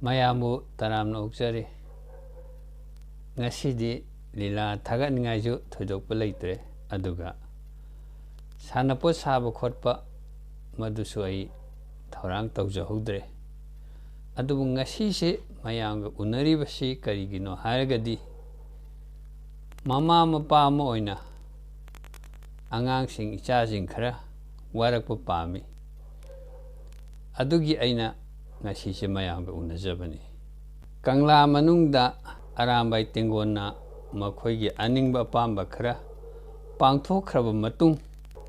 Mayamu taramna ukjari ngasidi lila thagat ngaisu thodokpa leitre aduga sanapo saba khotpa madusu ai thorang tawjahudre adubu ngasi se mayanga unaribasi karigino haragadi mama mapa ama oina angangsing ichasing khara warakpa pami adugi aina ngasi se mayanga unajabani kangla manungda arambai tengona makhoigi aningba pamba khara pangthokhraba matung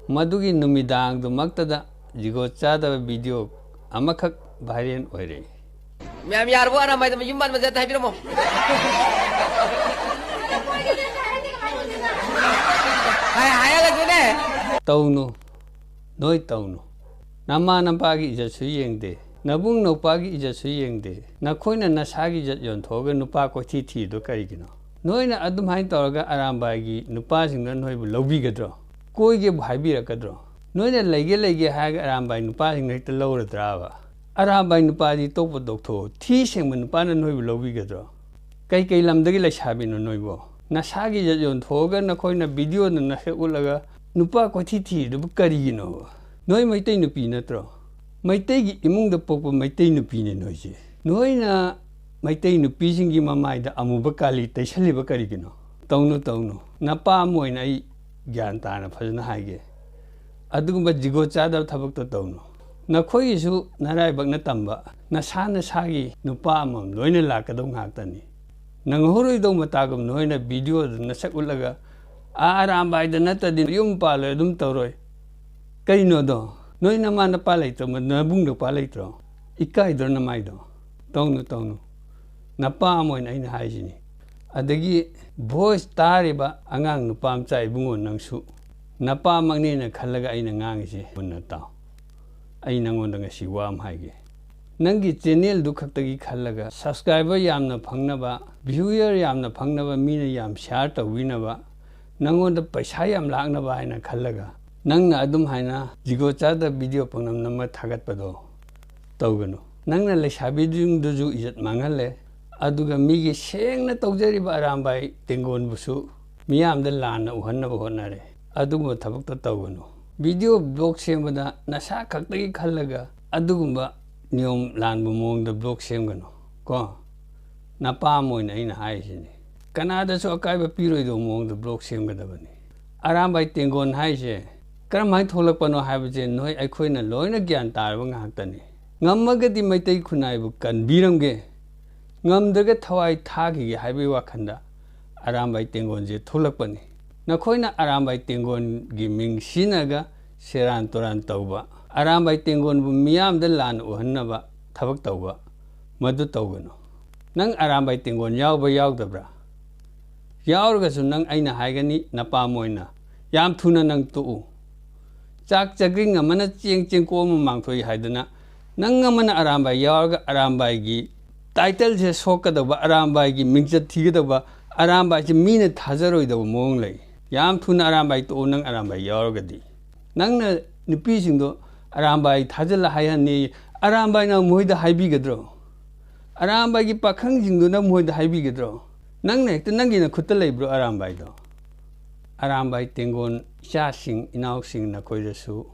madugi numidang du maktada jigo chada video amakhak viral oire ma'am यार वो आना मैं तो युम्बान में जाता है फिर मो हाय लगे ने tawnu noi tawnu nama nampagi ija suyengde nabung nopagi ija suyengde nakhoina nasagi jat yon thoga nupa ko thi do karigino noina adum hain tawga arambagi nupa singna noibu lobigadro koige bhaibi rakadro noina lege haga arambai nupa singna hita lawradrawa arambai nupa di topo doktho thi singma nupa na noibu lobigadro kai lamdagi laisabino noibo nasagi jat yon thoga nakhoina video na nasulaga nupa ko thi do karigino noi maitai nupi natro maitai gi imung da pokpa maitai nupi ne noise noina maitai nupi singi mamai da amuba kali taisaliba karigino tawnu napa moina ai gyan ta na phajna haige adugumba jigo chada thabak to tawnu nakhoi su narai bakna tamba nasana sagi nupa amam loina lakadau ngaktani nanghoroi do matagam noina video na sakulaga arambai da natadi yum palo dum tawroi kaino do noi nama na palai to na bung do palai to ikai do na mai do tawnu napa moin aina haijini adagi voice tariba angang nupam chai bungon nangsu napa mangni na khalaga aina ngangise bunna taw aina ngonda ngasi wam haige nangi channel du khaktagi khalaga subscriber yamna phangnaba viewer yamna phangnaba mina yam share tawinaba nangonda paisa yam lagnaba aina khalaga nangna adum haina jigo chada video pangnam namma thagat pado tawgano nangna lesabi dung duju ijat mangalle aduga migi sengna tawjariba arambai tengon busu miyam da lana uhannaba honare aduguma thabak ta tawgano video blog sembada nasa khaktagi khallaga adugumba niyom lanbu mongda blog semgano ko napa moina ina haisini kanada so akaiba piroido mongda blog semgadabani arambai tengon haise karamai tholakpano haibaje noi aikhoina loina gyan tarba ngaktani ngammagadi maitai khunaibu kanbiramge ngamdaga thawai thagi haibai wakhanda arambai tengon je tholakpani nakhoina arambai tengon gi ming sinaga seran toran tawba arambai tengon bu miyam da lan uhannaba thabak tawba madu tawgano nang arambai tengon yawba yawdabra yawrga su nang aina haigani napa moina yam thuna nang tu chak chagring amana cheng ko mangthoi haidana nang amana arambai yawrga arambai gi title je sokadaba arambai gi mingchat thigadaba arambai je mina thajaroidaba mong lei yam thuna arambai to nang arambai yawrgadi nangna nupi singdo arambai thajala hayani arambai na moida haibigadro arambai gi pakhang jingdo na moida haibigadro nangna ekta nangina khutta leibro arambai do arambai tengon cha sing inau sing na koidasu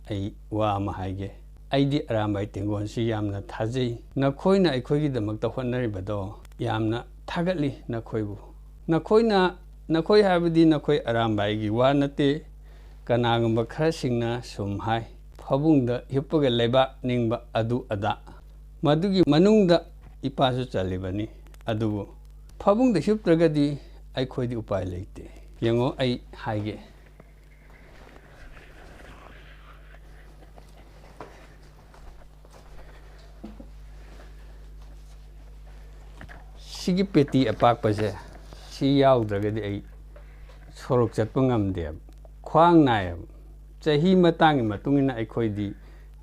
ai wa ma haige aidi arambai tengon si yamna thajei na khoina aikhoigi damakta honnari bado yamna thagatli na khoibu na khoina na khoi habadi na khoi arambai gi wa nate kanagamba khara singna sum hai phabungda hippaga leba ningba adu ada madugi manungda ipasu chalibani adubu phabungda hiptragadi aikhoidi upai leite yengo ai haige sigi peti apak paje si yawdragadi ai sorok chatpa ngamde khwang nai chahi matangi matungina aikhoidi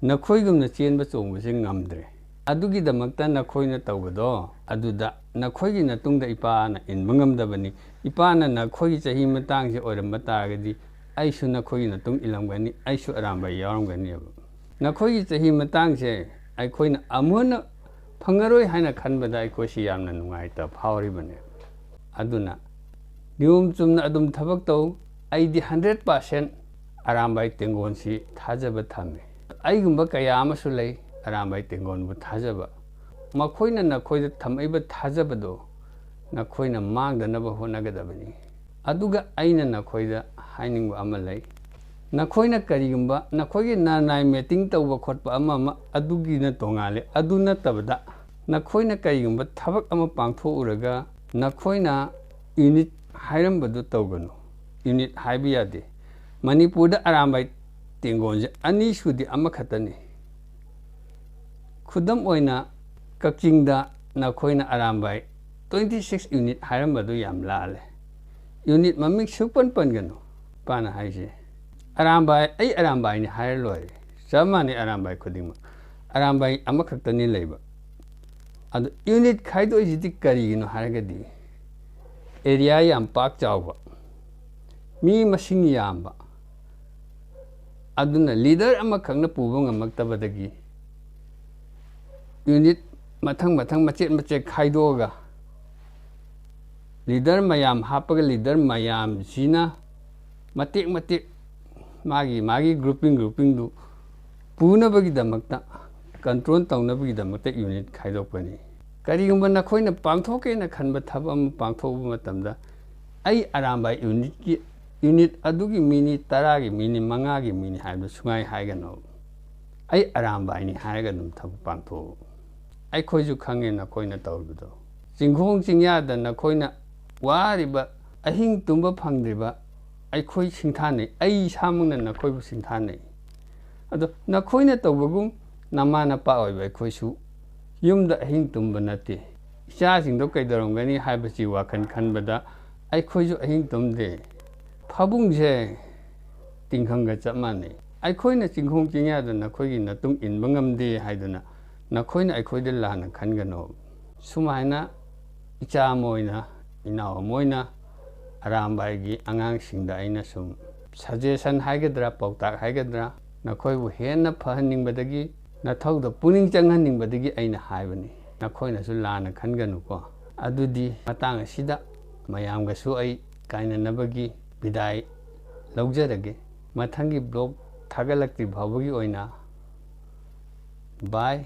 nakhoigumna chenba chongbase ngamdre adugi damakta nakhoina tawbado aduda nakhoigi natungda ipana inba ngamdabani ipana nakhoigi chahi matangse oiramba taragadi aisu nakhoigi natung ilamgani aisu arambai yawramgani nakhoigi chahi matangse aikhoina amuna ꯐꯪꯉꯔꯣꯏ ꯍꯥꯏꯅ ꯈꯟꯕꯗ ꯑꯩꯈꯣꯏꯁꯤ ꯌꯥꯝꯅ ꯅꯨꯡꯉꯥꯏꯇ ꯐꯥꯎꯔꯤꯕꯅꯦ ꯑꯗꯨꯅ ꯅꯤꯌꯣꯝ ꯆꯨꯝꯅ ꯑꯗꯨꯝ ꯊꯕꯛ ꯇꯧ ꯑꯩꯗꯤ 100% ꯑꯔꯥꯝꯕꯥꯏ ꯇꯦꯡꯒꯣꯟꯁꯤ ꯊꯥꯖꯕ ꯊꯝꯃꯤ ꯑꯩꯒꯨꯝꯕ ꯀꯌꯥ ꯑꯃꯁꯨ ꯂꯩ ꯑꯔꯥꯝꯕꯥꯏ ꯇꯦꯡꯒꯣꯟꯕꯨ ꯊꯥꯖꯕ ꯃꯈꯣꯏꯅ ꯅꯈꯣꯏꯗ ꯊꯝꯃꯛꯏꯕ ꯊꯥꯖꯕꯗꯣ नखोइना मांगदनब होनगदबनी अदुगा अइना नखोइदा हाइनिंग अमा लै नखोइना करिगुंबा नखोइगे नानाय मीटिंग तौबा खोटबा अमा अमा अदुगी न तोंगाले अदु नतबदा नखोइना करिगुंबा थबक अमा पांगथोउरगा नखोइना यूनिट हाइरंबदु तौगनु यूनिट हाइबि यादे मणिपुरदा अरामबाई तेंगोनजे अनी सुदी अमा खतनी खुदम ओइना कक्चिंगदा नखोइना अरामबाई 26 यूनिट हाइरंबदु याम लाले यूनिट ममिंग सुपन पनगनु पाना हाइजे अरामबाई ऐ अरामबाई नि हाइर लोय जमाने अरामबाई खुदिंग अरामबाई अमा खतनी लेबा अदु यूनिट खाइदोइ जिति करिगिनो हारगदी एरिया याम पाक चावबा मी मसिंग यामबा अदुना लीडर अमा खंगना पुबो ngमक्तबदगी यूनिट मथंग मथंग मचेत मचेत खाइदोगा लीडर मयाम हापगा लीडर मयाम जीना मतेक मतेक मागी ग्रुपिंग दु पुनबगी दमक्ता कंट्रोल तौनबगी दमक्ता यूनिट खाइदोकनी करिगुंबा नखोइना पांगथोकेना खनबा थबम पांगथोबा मतमदा आई अरामबाई यूनिट अदुगी मिनी 10 गी मिनी 5 गी मिनी हाइबो सुगाई हाइगनो आई अरामबाई नि हाइगा दुम थब पांगथो आई खोइजु खंगे नखोइना तौबदो चिंगोंग चिंगयादा नखोइना वारिबा अहिंग तुंबा फंगद्रिबा अखोई सिंथाने आई सामुंगना नखोइबु सिंथाने अदो नखोइना तौबगुम नमाना पा ओइबा अखोइसु युमदा अहिंग तुंबा नते इचासिंगदो कैदरंगनी हाइबसि वाखन खनबदा अखोइजु अहिंग तुंदे फाबुंगजे तिंखंगा चमाने अखोइना चिंगोंग चिंगयादा नखोइगी नतुंग इनबा ngamदे हाइदना नखोइना अखोइदे लाना खनगनो सुमाइना इचा मोइना इनाव मोइना अरामबाईगी आंगांगसिंगदा आइना सुम सजेशन हाइगद्रा पौताक हाइगद्रा नखोइबु हेन्ना फहनिंगबदगी नथौदा पुनिंग चंगहनिंगबदगी आइना हाइबनी नखोइनासु लाना खनगनुको अदुदी मतांग असिदा मयामगसु आई काइननबगी विदाई लौजरगे मथंगी ब्लॉग थागलक्ति भावगी ओइना बाय